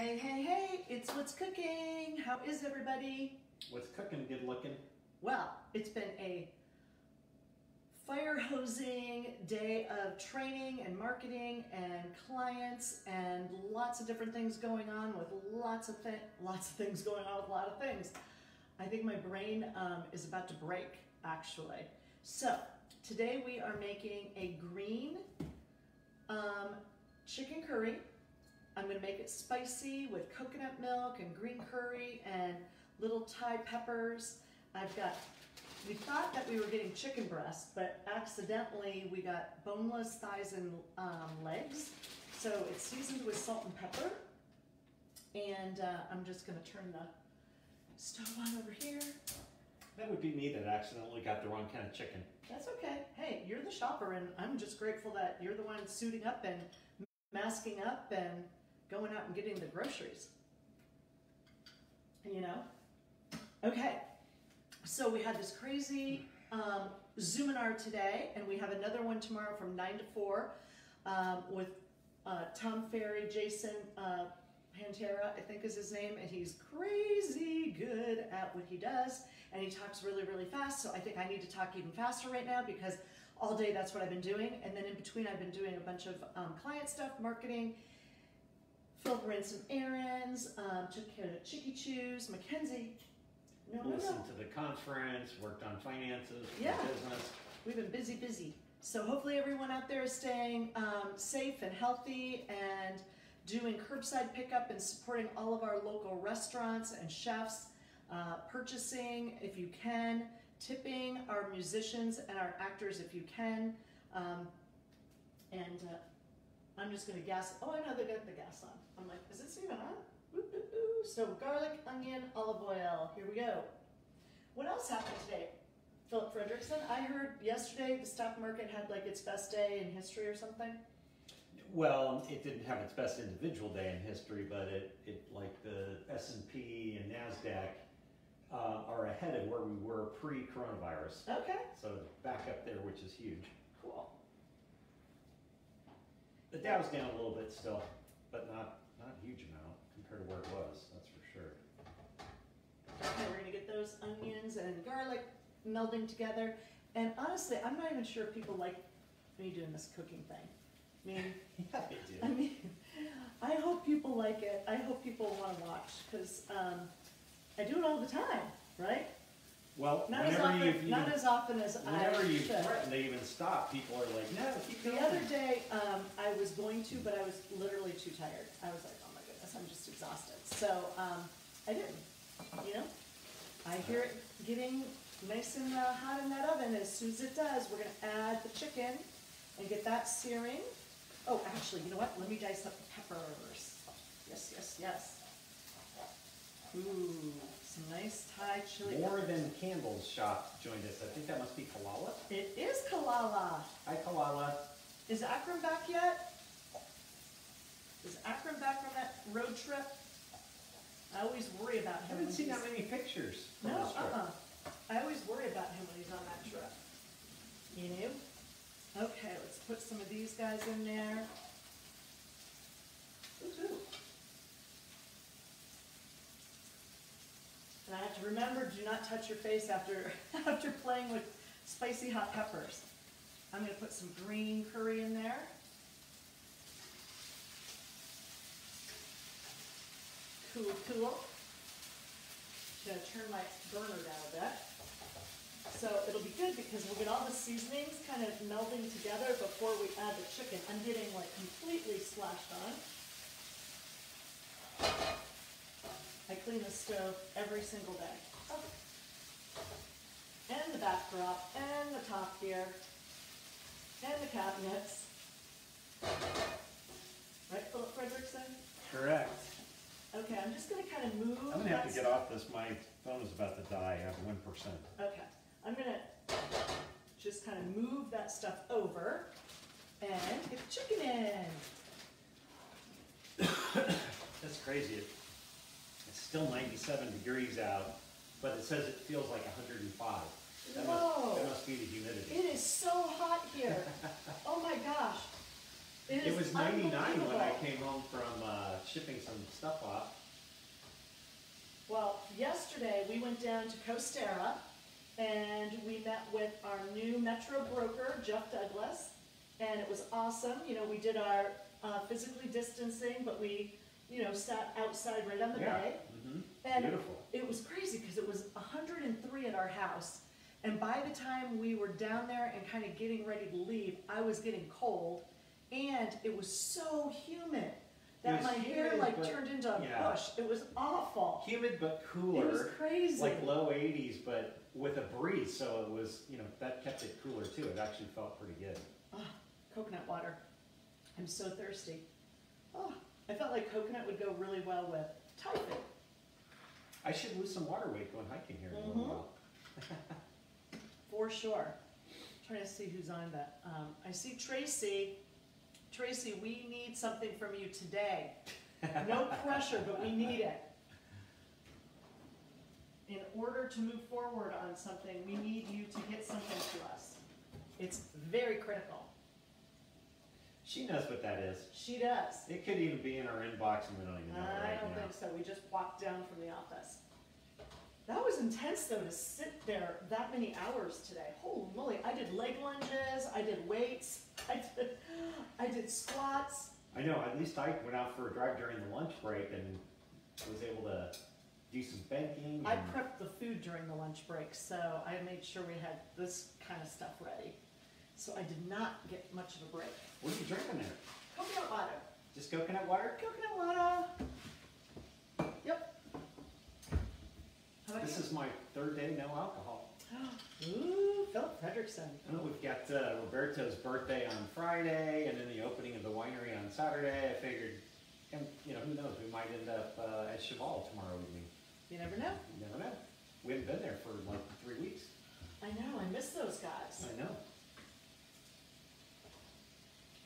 Hey, hey, hey, it's What's Cooking. How is everybody? What's cooking? Good looking? Well, it's been a fire hosing day of training and marketing and clients and lots of different things going on with lots of things going on with a lot of things. I think my brain is about to break, actually. So today we are making a green chicken curry. I'm going to make it spicy with coconut milk and green curry and little Thai peppers. We thought that we were getting chicken breast, but accidentally we got boneless thighs and legs. So it's seasoned with salt and pepper. And I'm just going to turn the stove on over here. That would be me that accidentally got the wrong kind of chicken. That's okay. Hey, you're the shopper, and I'm just grateful that you're the one suiting up and masking up and going out and getting the groceries. You know? Okay. So we had this crazy Zoominar today, and we have another one tomorrow from 9 to 4 with Tom Ferry, Jason Pantera, I think is his name, and he's crazy good at what he does, and he talks really, really fast, so I think I need to talk even faster right now because all day that's what I've been doing, and then in between I've been doing a bunch of client stuff, marketing, ran some errands, took care of Chicky Chews, Mackenzie. Listened to the conference, worked on finances, business. We've been busy. So hopefully everyone out there is staying safe and healthy and doing curbside pickup and supporting all of our local restaurants and chefs, purchasing if you can, tipping our musicians and our actors if you can, and I'm just going to gas. Oh, I know they got the gas on. I'm like, is this even on? Ooh, ooh, ooh. So garlic, onion, olive oil. Here we go. What else happened today? Philip Frederickson, I heard yesterday the stock market had like its best day in history or something. Well, it didn't have its best individual day in history, but it like the S&P and NASDAQ are ahead of where we were pre-coronavirus. Okay. So back up there, which is huge. Cool. The Dow's down a little bit still, but not a huge amount compared to where it was, that's for sure. Okay, we're gonna get those onions and garlic melding together. And honestly, I'm not even sure if people like me doing this cooking thing. I mean, yeah, they do. I mean, I hope people like it. I hope people want to watch because I do it all the time, right? Well, not as often as I whenever you should. threaten to even stop, people are like, no, keep going. The other day, I was going to, but I was literally too tired. I was like, oh my goodness, I'm just exhausted. So I didn't, you know? I hear it getting nice and hot in that oven. As soon as it does, we're going to add the chicken and get that searing. Oh, actually, you know what? Let me dice up the peppers. Yes. Ooh, some nice Thai chili More peppers. Than Candles shop joined us. I think that must be Kalala. It is Kalala. Hi, Kalala. Is Akram back yet? Is Akram back from that road trip? I always worry about him. I haven't seen that many pictures from No, this trip. I always worry about him when he's on that trip. You know? Okay, let's put some of these guys in there. Ooh. And I have to remember, do not touch your face after playing with spicy hot peppers. I'm going to put some green curry in there. Cool. I'm going to turn my burner down a bit. So it'll be good because we'll get all the seasonings kind of melding together before we add the chicken. I'm getting like completely splashed on. I clean the stove every single day. Oh. And the backdrop, and the top here, and the cabinets. Right, Philip Frederickson? Correct. Okay, I'm just going to kind of move. I'm going to have to get off this. My phone is about to die. I have 1%. Okay, I'm going to just kind of move that stuff over and get the chicken in. That's crazy. It's still 97 degrees out, but it says it feels like 105. That must be the humidity. It is so hot here. Oh my gosh. It was 99 when I unbelievable. came home from shipping some stuff off. Well, yesterday we went down to Costera and we met with our new Metro broker, Jeff Douglas, and it was awesome. You know, we did our physically distancing, but we, you know, sat outside right on the bay. And Beautiful. it was crazy because it was 103 at our house. And by the time we were down there and kind of getting ready to leave, I was getting cold and it was so humid that my hair humid, like but- turned into a yeah. bush. It was awful. Humid but It cooler. was crazy. Like low 80s, but with a breeze, so it was, you know, that kept it cooler too. It actually felt pretty good. Ah, coconut water. I'm so thirsty. Oh, I felt like coconut would go really well with Thai food. I should lose some water weight going hiking here in a little while. For sure. Trying to see who's on that. I see Tracy. Tracy, we need something from you today. No pressure, but we need it. In order to move forward on something, we need you to get something to us. It's very critical. She knows what that is. She does. It could even be in our inbox and we don't even know it I right don't now. think so. We just walked down from the office. That was intense though, to sit there that many hours today. Holy moly, I did leg lunges, I did weights, I did squats. I know, at least I went out for a drive during the lunch break and was able to do some banking. I and- prepped the food during the lunch break, so I made sure we had this kind of stuff ready. So I did not get much of a break. What are you drinking there? Coconut water. Just coconut water? Coconut water. Yep. How about This you? is my third day no alcohol. Ooh, Philip Frederickson. I know we've got Roberto's birthday on Friday and then the opening of the winery on Saturday. I figured, and you know, who knows, we might end up at Cheval tomorrow evening. You never know. You never know. We haven't been there for like 3 weeks. I know, I miss those guys. I know.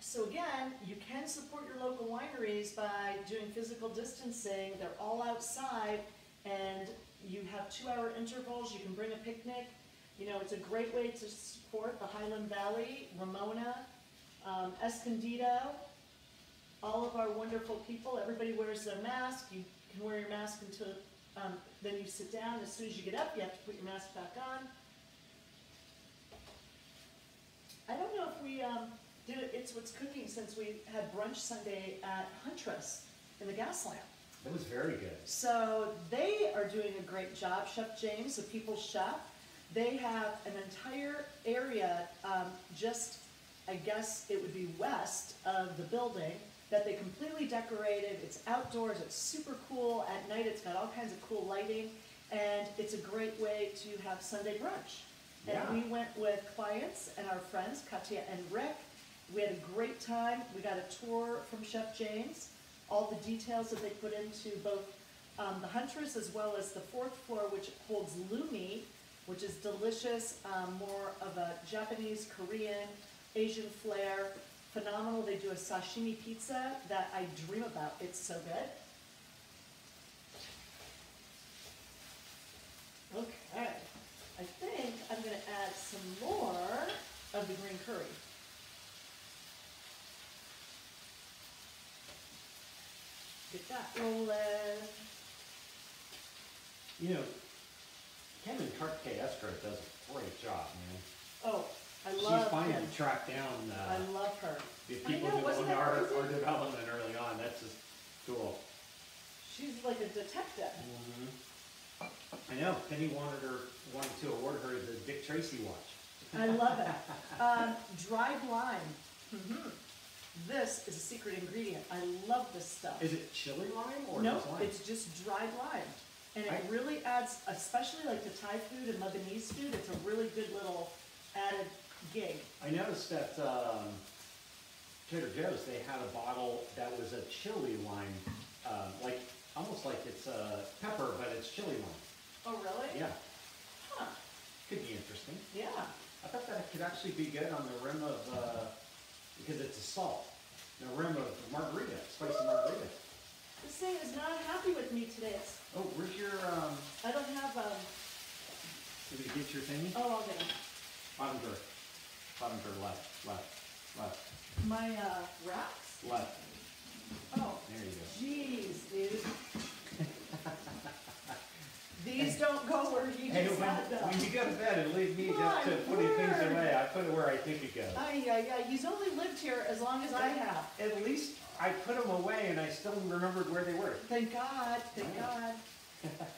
So again, you can support your local wineries by doing physical distancing. They're all outside and you have 2-hour intervals. You can bring a picnic. You know, it's a great way to support the Highland Valley, Ramona, Escondido, all of our wonderful people. Everybody wears their mask. You can wear your mask until, then you sit down. As soon as you get up, you have to put your mask back on. I don't know if we did it, It's What's Cooking since we had brunch Sunday at Huntress in the gas lamp. It was very good. So they are doing a great job. Chef James, the People's Chef, they have an entire area, just, I guess it would be west of the building, that they completely decorated. It's outdoors, it's super cool. At night it's got all kinds of cool lighting, and it's a great way to have Sunday brunch. Yeah. And we went with clients and our friends, Katya and Rick. We had a great time. We got a tour from Chef James, all the details that they put into both the Huntress as well as the 4th floor, which holds Lumi, which is delicious, more of a Japanese, Korean, Asian flair. Phenomenal. They do a sashimi pizza that I dream about. It's so good. Okay. I think I'm going to add some more of the green curry. Get that rolling. You know, Kevin Cartke-Escrow does a great job, man. Oh, I She's love finally him. tracked down I love her. the I people know, who wasn't own that our crazy? development early on. That's just cool. She's like a detective. I know. Penny wanted to award her the Dick Tracy watch. I love it. Dried lime. This is a secret ingredient. I love this stuff. Is it chili lime or No, just lime? it's just dried lime. And it I- really adds, especially like to Thai food and Lebanese food, it's a really good little added gig. I noticed that Trader Joe's, they had a bottle that was a chili lime, like almost like it's pepper, but it's chili lime. Oh, really? Yeah, Huh. could be interesting. Yeah. I thought that could actually be good on the rim of, because it's a salt, the rim of margarita, spicy margarita. This thing is not happy with me today. It's, Oh, where's your, I don't have, did we get your thingy? oh, I'll get it. Bottom drawer left. Left. My wraps? Left. Oh, There you go. jeez, dude. These don't go where you Hey, just had them. when you go to bed and leave me just to My putting things word. away, I put it where I think it goes. Ay. He's only lived here as long as I have. At least I put them away and I still remembered where they were. Thank God, thank God.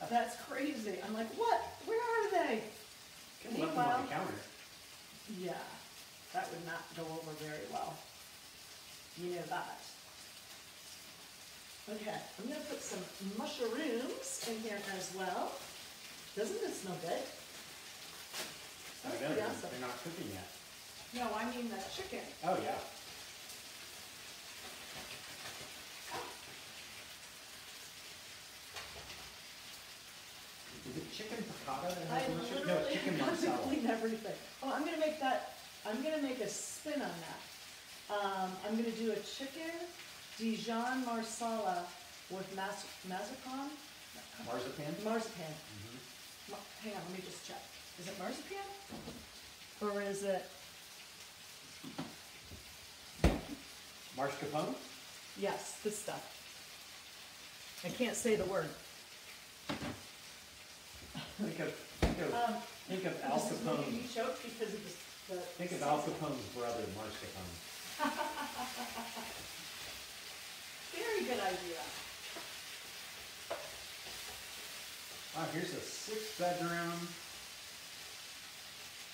That's crazy. I'm like, what? Where are they? Could have left them on the counter. Yeah, that would not go over very well. You know that. Okay, I'm gonna put some mushrooms in here as well. Doesn't it smell good? I That's know, pretty awesome. they're not cooking yet. No, I mean the chicken. Oh, yeah. Is it chicken piccata that I has mushroom? No, literally it's chicken have to marsala. clean everything. Oh, I'm gonna make a spin on that. I'm gonna do a chicken Dijon marsala with marzipan? Marzipan? Marzipan. Mhm. Hang on, let me just check. Is it marzipan? Or is it, Mascarpone? yes, this stuff. I can't say the word. Think of Al This is making Capone. me choke because of the. Think of Al Capone's brother, Mascarpone. Very good idea. Wow, here's a 6-bedroom,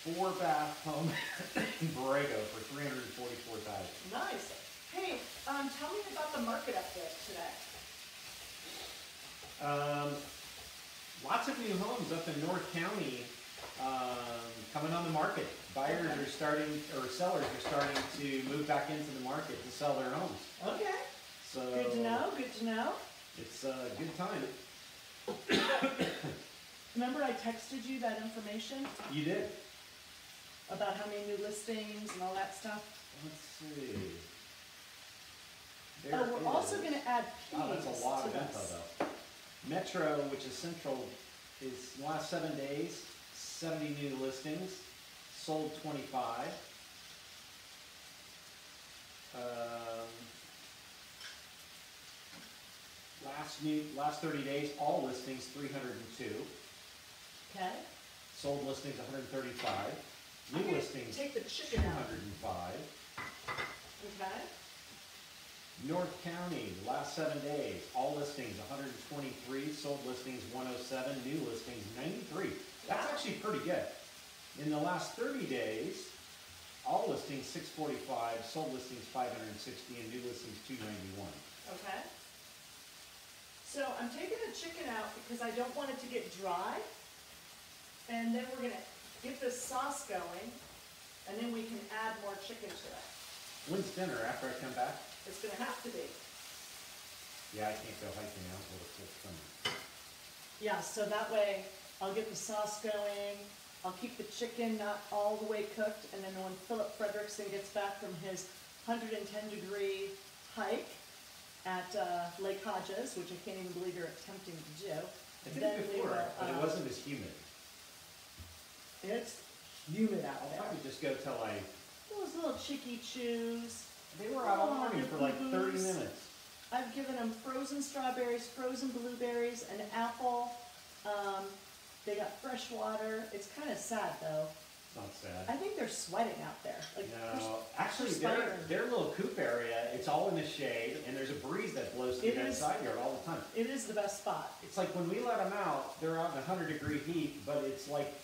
4-bath home in Borrego for $344,000. Nice. Hey, tell me about the market update today. Lots of new homes up in North County coming on the market. Buyers are starting, or sellers are starting to move back into the market to sell their homes. Okay. So Good to know, good to know. it's a good time. Remember I texted you that information You did. about how many new listings and all that stuff? Let's see. Oh, we're also gonna add P's Wow, that's a lot to of info this. though. Metro, which is central, is the last 7 days, 70 new listings, sold 25. Last 30 days, all listings 302. Okay? Sold listings 135. I'm New gonna listings take the chicken out. 205. Okay? North County, last 7 days, all listings 123, sold listings 107, new listings 93. That's Wow. actually pretty good. In the last 30 days, all listings 645, sold listings 560, and new listings 291. Okay? So I'm taking the chicken out because I don't want it to get dry. And then we're gonna get this sauce going, and then we can add more chicken to it. When's dinner, after I come back? It's gonna have to be. Yeah, I can't go hiking out until it's summer. Yeah, so that way I'll get the sauce going, I'll keep the chicken not all the way cooked, and then when Philip Frederickson gets back from his 110-degree hike at Lake Hodges, which I can't even believe you're attempting to do. I did then it we before, will, but it wasn't as humid. It's humid out I'll there. probably just go till Those little chicky chews. they were out all Oh, morning the for like 30 boo-boos. minutes. I've given them frozen strawberries, frozen blueberries, an apple. They got fresh water. It's kind of sad though. It's not sad. I think they're sweating out there. Like, No, actually, perspiring. their little coop area, it's all in the shade, and there's a breeze that blows through It that is- side yard all the time. It is the best spot. It's like when we let them out, they're out in 100-degree heat, but it's like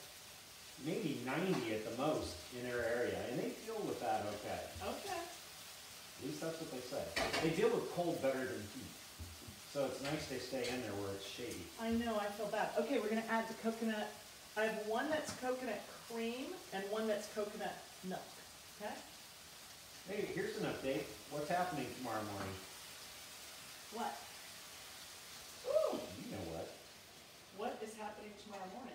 maybe 90 at the most in their area, and they deal with that okay. Okay. At least that's what they say. They deal with cold better than heat. So it's nice they stay in there where it's shady. I know, I feel bad. Okay, we're gonna add the coconut. I have one that's coconut cream and one that's coconut milk. Okay? Hey, here's an update. What's happening tomorrow morning? What? Ooh! You know what? What is happening tomorrow morning?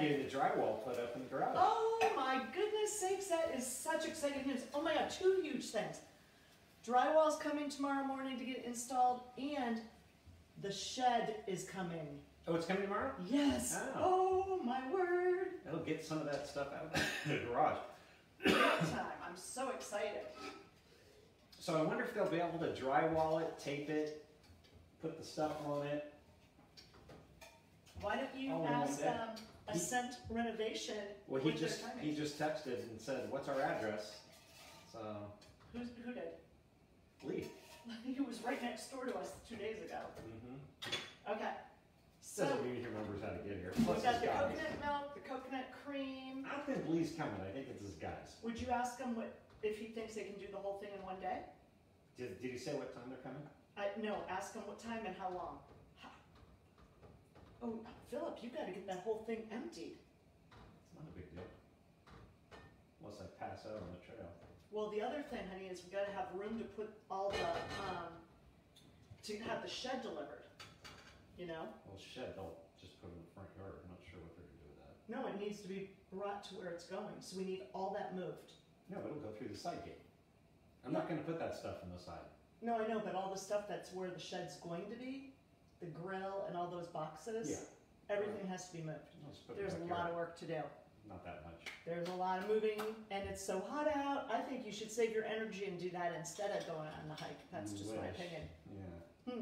Getting the drywall put up in the garage. Oh my goodness sakes, that is such exciting news. Oh my god, two huge things. Drywall's coming tomorrow morning to get installed, and the shed is coming. Oh, it's coming tomorrow? Yes. Oh. Oh my word. That'll get some of that stuff out of the garage. Big time. I'm so excited. So I wonder if they'll be able to drywall it, tape it, put the stuff on it. Why don't you Oh, ask yeah. Ascent Renovation? Well, when he they're just coming? texted and said, "What's our address?" So Who did? Lee. He was right next door to us 2 days ago. Okay. So Doesn't mean he remembers how to get here. we Plus got his the guys. coconut milk, the coconut cream. I don't think Lee's coming. I think it's his guys. Would you ask him if he thinks they can do the whole thing in one day? Did he say what time they're coming? No, ask him what time and how long. Oh, Philip, you got to get that whole thing emptied. It's not a big deal. Unless I pass out on the trail. Well, the other thing, honey, is we got to have room to put all the, to have the shed delivered. You know? Well, shed, they'll just put it in the front yard. I'm not sure what they're going to do with that. No, it needs to be brought to where it's going. So we need all that moved. No, it'll go through the side gate. I'm not going to put that stuff on the side. No, I know, but all the stuff that's where the shed's going to be, the grill and all those boxes, everything has to be moved. There's a lot of work to do. Not that much. There's a lot of moving, and it's so hot out. I think you should save your energy and do that instead of going on the hike. That's just my opinion. Yeah.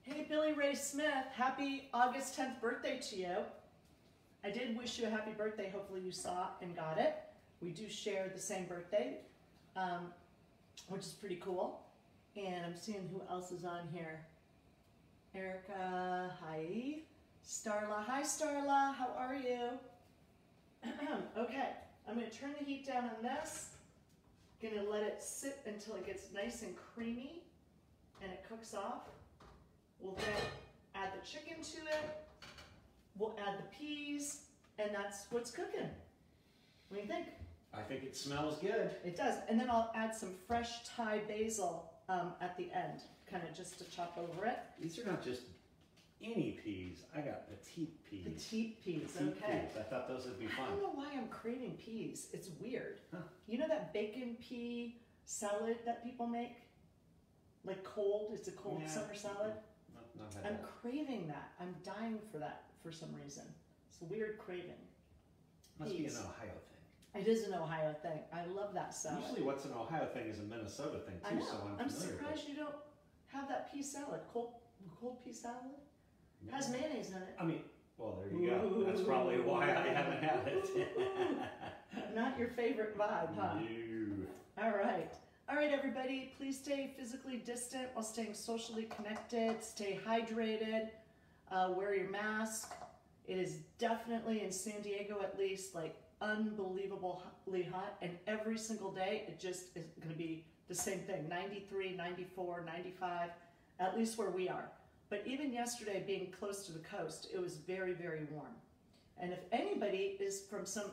Hey, Billy Ray Smith, happy August 10th birthday to you. I did wish you a happy birthday. Hopefully you saw and got it. We do share the same birthday, which is pretty cool. And I'm seeing who else is on here. Erica, hi. Starla, hi Starla, how are you? Okay, I'm gonna turn the heat down on this. Gonna let it sit until it gets nice and creamy and it cooks off. We'll then add the chicken to it. We'll add the peas, and that's what's cooking. What do you think? I think it smells good. It does, and then I'll add some fresh Thai basil at the end, kind of just to chop over it. These are not just any peas. I got petite peas. Petite peas, Petite okay. peas. I thought those would be I fun. don't know why I'm craving peas. It's weird. Huh. You know that bacon pea salad that people make? Like cold, it's a cold Yeah. summer salad. Not had I'm that. craving that. I'm dying for that for some reason. It's a weird craving. Must be an peas. Ohio thing. It is an Ohio thing. I love that salad. Usually what's an Ohio thing is a Minnesota thing I too, know. so I'm I'm familiar surprised with you don't have that pea salad. Cold pea salad? it. Has mayonnaise in it. I mean, well, there you go. That's probably why I haven't had it. Not your favorite vibe, huh? No. All right. All right, everybody, please stay physically distant while staying socially connected. Stay hydrated. Wear your mask. It is definitely, in San Diego at least, like unbelievably hot. And every single day, it just is going to be the same thing. 93, 94, 95, at least where we are. But even yesterday, being close to the coast, it was very, very warm. And if anybody is from some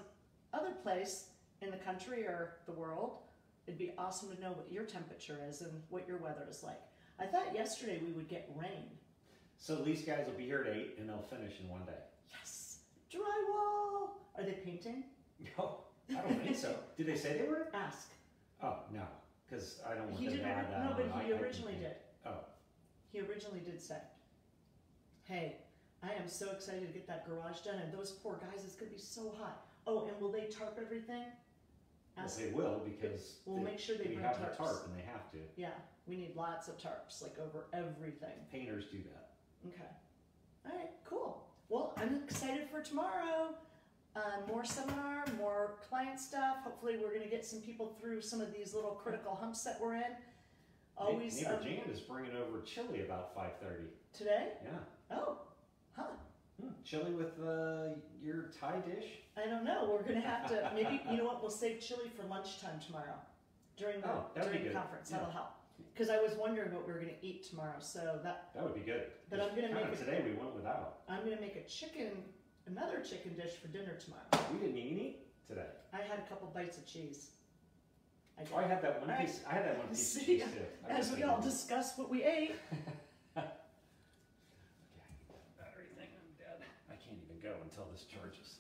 other place in the country or the world, it'd be awesome to know what your temperature is and what your weather is like. I thought yesterday we would get rain. So these guys will be here at 8 and they'll finish in one day. Yes! Drywall! Are they painting? No, I don't think so. Did they say they were? Ask. Oh, no, because I don't want He them did to add that no, on. but he I originally can- did. Oh, He originally did say, hey, I am so excited to get that garage done, and those poor guys, it's gonna be so hot. Oh, and will they tarp everything? well, Ask. they will because We'll make sure they we bring have tarps. the tarp and they have to. Yeah, we need lots of tarps, like over everything. Painters do that. Okay. All right, cool. Well, I'm excited for tomorrow. More seminar, more client stuff. Hopefully we're gonna get some people through some of these little critical humps that we're in. Always, Neighbor Jan is bringing over chili about 5:30. today? Yeah. Oh, huh. Chili with your Thai dish? I don't know. We're gonna have to, maybe, you know what, we'll save chili for lunchtime tomorrow during the, Oh, that'd be during the good. conference. Yeah. That'll help. Because I was wondering what we were gonna eat tomorrow, so that, That would be good. But I'm gonna Kinda make it- today we went without. I'm gonna make another chicken dish for dinner tomorrow. We didn't eat any today. I had a couple bites of cheese. I did. Oh, I had that one All right. piece. I had that one piece of See, cheese too. I as guess we I all did. discuss what we ate. Okay, battery thing, I'm dead. I can't even go until this charges.